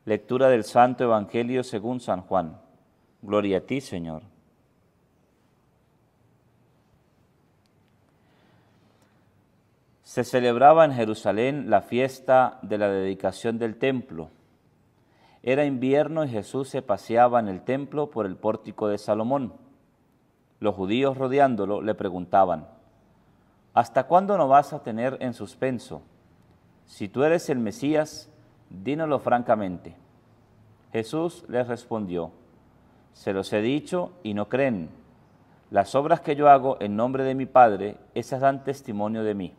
Lectura del Santo Evangelio según San Juan. Gloria a ti, Señor. Se celebraba en Jerusalén la fiesta de la dedicación del templo. Era invierno y Jesús se paseaba en el templo por el pórtico de Salomón. Los judíos rodeándolo le preguntaban: ¿hasta cuándo nos vas a tener en suspenso? Si tú eres el Mesías, dínoslo francamente. Jesús les respondió: se los he dicho y no creen. Las obras que yo hago en nombre de mi Padre, esas dan testimonio de mí.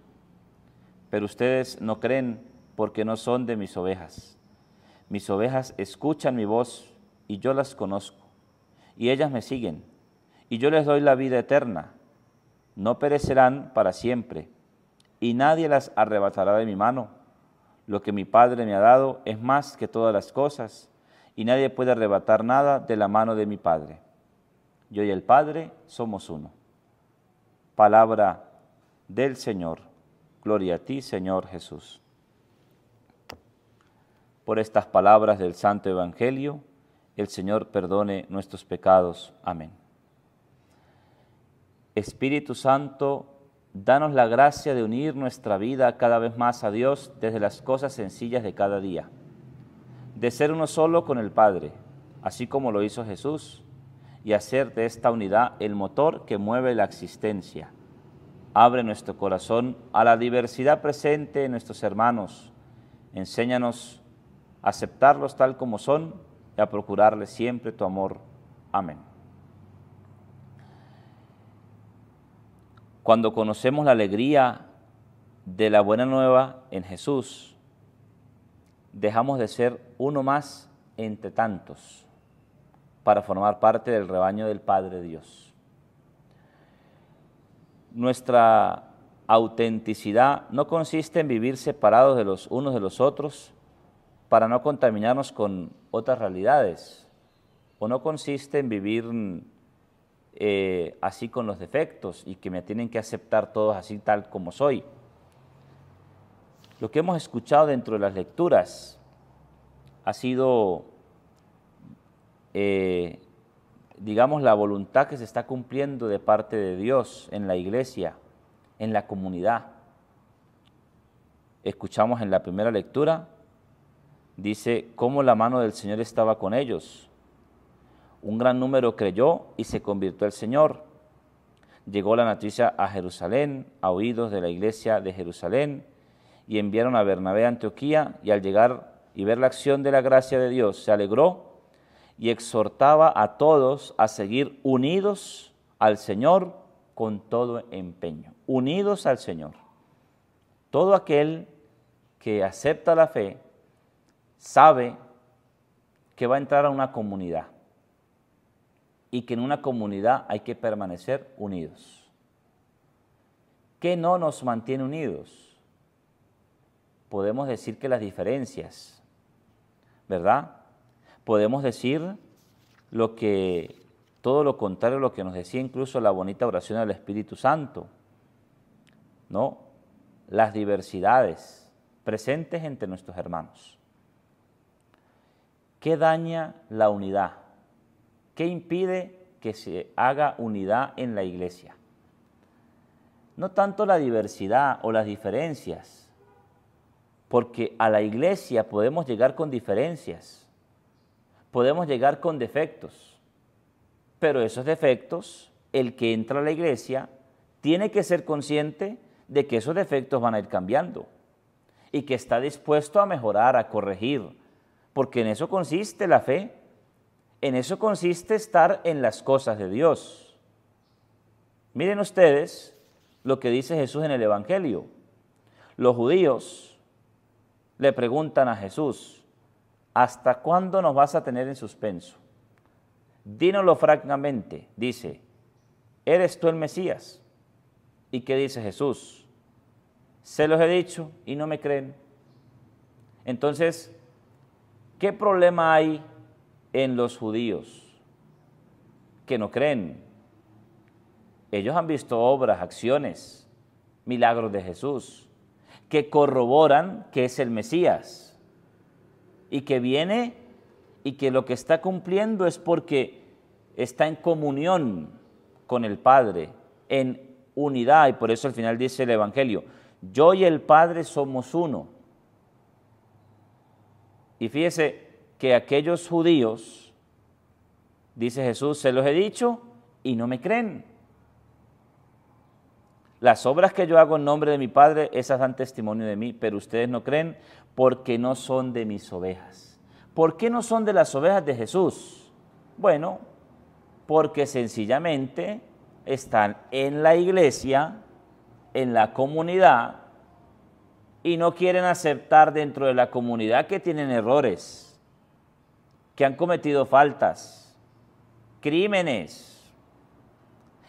Pero ustedes no creen porque no son de mis ovejas. Mis ovejas escuchan mi voz y yo las conozco, y ellas me siguen, y yo les doy la vida eterna. No perecerán para siempre, y nadie las arrebatará de mi mano. Lo que mi Padre me ha dado es más que todas las cosas, y nadie puede arrebatar nada de la mano de mi Padre. Yo y el Padre somos uno. Palabra del Señor. Gloria a ti, Señor Jesús. Por estas palabras del Santo Evangelio, el Señor perdone nuestros pecados. Amén. Espíritu Santo, danos la gracia de unir nuestra vida cada vez más a Dios desde las cosas sencillas de cada día, de ser uno solo con el Padre, así como lo hizo Jesús, y hacer de esta unidad el motor que mueve la existencia. Abre nuestro corazón a la diversidad presente en nuestros hermanos. Enséñanos a aceptarlos tal como son y a procurarles siempre tu amor. Amén. Cuando conocemos la alegría de la buena nueva en Jesús, dejamos de ser uno más entre tantos para formar parte del rebaño del Padre Dios. Nuestra autenticidad no consiste en vivir separados de los unos de los otros para no contaminarnos con otras realidades, o no consiste en vivir así con los defectos y que me tienen que aceptar todos así tal como soy. Lo que hemos escuchado dentro de las lecturas ha sido, digamos, la voluntad que se está cumpliendo de parte de Dios en la iglesia, en la comunidad. Escuchamos en la primera lectura, dice cómo la mano del Señor estaba con ellos. Un gran número creyó y se convirtió al Señor. Llegó la noticia a Jerusalén, a oídos de la iglesia de Jerusalén, y enviaron a Bernabé a Antioquía, y al llegar y ver la acción de la gracia de Dios, se alegró y exhortaba a todos a seguir unidos al Señor con todo empeño. Unidos al Señor. Todo aquel que acepta la fe sabe que va a entrar a una comunidad y que en una comunidad hay que permanecer unidos. ¿Qué no nos mantiene unidos? Podemos decir que las diferencias, ¿verdad? Podemos decir todo lo contrario a lo que nos decía incluso la bonita oración del Espíritu Santo, ¿no? Las diversidades presentes entre nuestros hermanos. ¿Qué daña la unidad? ¿Qué impide que se haga unidad en la iglesia? No tanto la diversidad o las diferencias, porque a la iglesia podemos llegar con diferencias, podemos llegar con defectos, pero esos defectos, el que entra a la iglesia tiene que ser consciente de que esos defectos van a ir cambiando y que está dispuesto a mejorar, a corregir, porque en eso consiste la fe, en eso consiste estar en las cosas de Dios. Miren ustedes lo que dice Jesús en el Evangelio. Los judíos le preguntan a Jesús: ¿hasta cuándo nos vas a tener en suspenso? Dínoslo francamente. Dice: ¿eres tú el Mesías? ¿Y qué dice Jesús? Se los he dicho y no me creen. Entonces, ¿qué problema hay en los judíos? Que no creen. Ellos han visto obras, acciones, milagros de Jesús, que corroboran que es el Mesías y que viene y que lo que está cumpliendo es porque está en comunión con el Padre, en unidad, y por eso al final dice el Evangelio, yo y el Padre somos uno. Y fíjese que aquellos judíos, dice Jesús, se los he dicho y no me creen. Las obras que yo hago en nombre de mi Padre, esas dan testimonio de mí, pero ustedes no creen porque no son de mis ovejas. ¿Por qué no son de las ovejas de Jesús? Bueno, porque sencillamente están en la iglesia, en la comunidad, y no quieren aceptar dentro de la comunidad que tienen errores, que han cometido faltas, crímenes,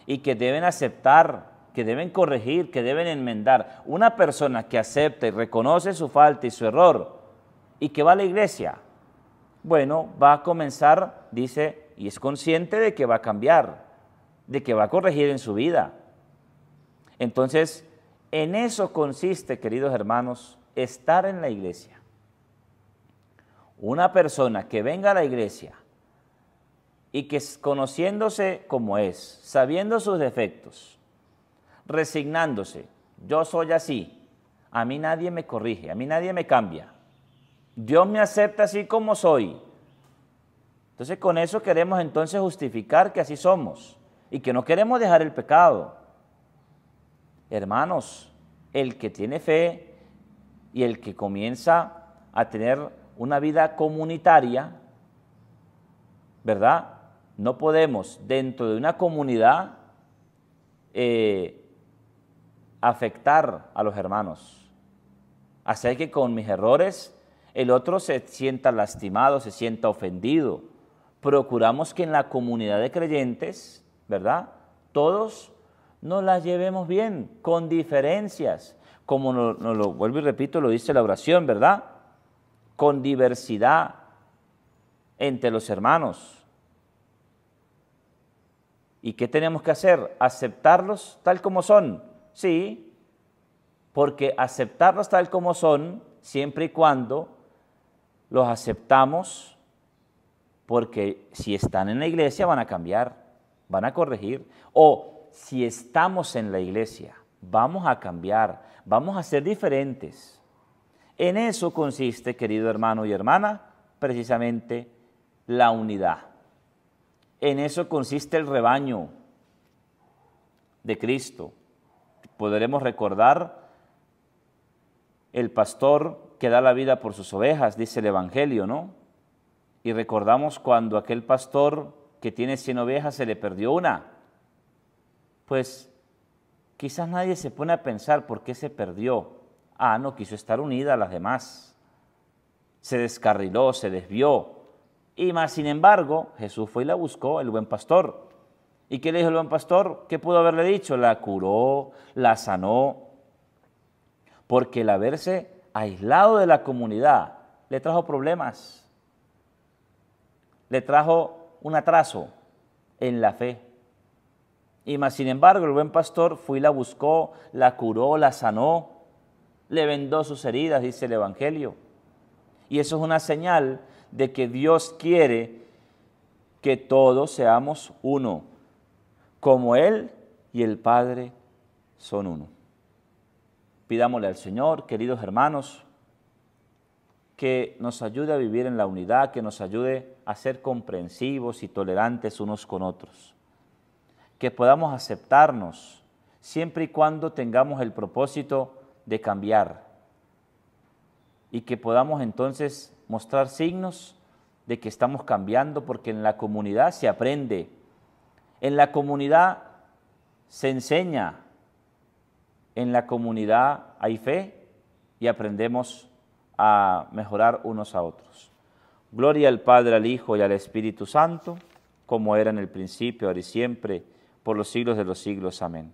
y que deben aceptar, que deben corregir, que deben enmendar. Una persona que acepta y reconoce su falta y su error y que va a la iglesia, bueno, va a comenzar, dice, y es consciente de que va a cambiar, de que va a corregir en su vida. Entonces, en eso consiste, queridos hermanos, estar en la iglesia. Una persona que venga a la iglesia y que conociéndose como es, sabiendo sus defectos, resignándose, yo soy así, a mí nadie me corrige, a mí nadie me cambia, Dios me acepta así como soy. Entonces con eso queremos entonces justificar que así somos y que no queremos dejar el pecado. Hermanos, el que tiene fe y el que comienza a tener una vida comunitaria, ¿verdad? No podemos dentro de una comunidad afectar a los hermanos, hacer que con mis errores el otro se sienta lastimado, se sienta ofendido. Procuramos que en la comunidad de creyentes, ¿verdad?, todos nos las llevemos bien, con diferencias, como nos lo vuelvo y repito, lo dice la oración, ¿verdad?, con diversidad entre los hermanos. ¿Y qué tenemos que hacer? ¿Aceptarlos tal como son? Sí, porque aceptarlos tal como son, siempre y cuando los aceptamos, porque si están en la iglesia van a cambiar, van a corregir, o si estamos en la iglesia, vamos a cambiar, vamos a ser diferentes. En eso consiste, querido hermano y hermana, precisamente la unidad. En eso consiste el rebaño de Cristo. Podremos recordar el pastor que da la vida por sus ovejas, dice el Evangelio, ¿no? Y recordamos cuando aquel pastor que tiene 100 ovejas se le perdió una. Pues quizás nadie se pone a pensar por qué se perdió. Ah, no quiso estar unida a las demás. Se descarriló, se desvió. Y más, sin embargo, Jesús fue y la buscó, el buen pastor. ¿Y qué le dijo el buen pastor? ¿Qué pudo haberle dicho? La curó, la sanó. Porque el haberse aislado de la comunidad le trajo problemas. Le trajo un atraso en la fe. Y más, sin embargo, el buen pastor fue y la buscó, la curó, la sanó, le vendó sus heridas, dice el Evangelio. Y eso es una señal de que Dios quiere que todos seamos uno, como Él y el Padre son uno. Pidámosle al Señor, queridos hermanos, que nos ayude a vivir en la unidad, que nos ayude a ser comprensivos y tolerantes unos con otros, que podamos aceptarnos siempre y cuando tengamos el propósito de cambiar y que podamos entonces mostrar signos de que estamos cambiando, porque en la comunidad se aprende, en la comunidad se enseña, en la comunidad hay fe y aprendemos a mejorar unos a otros. Gloria al Padre, al Hijo y al Espíritu Santo, como era en el principio, ahora y siempre, por los siglos de los siglos. Amén.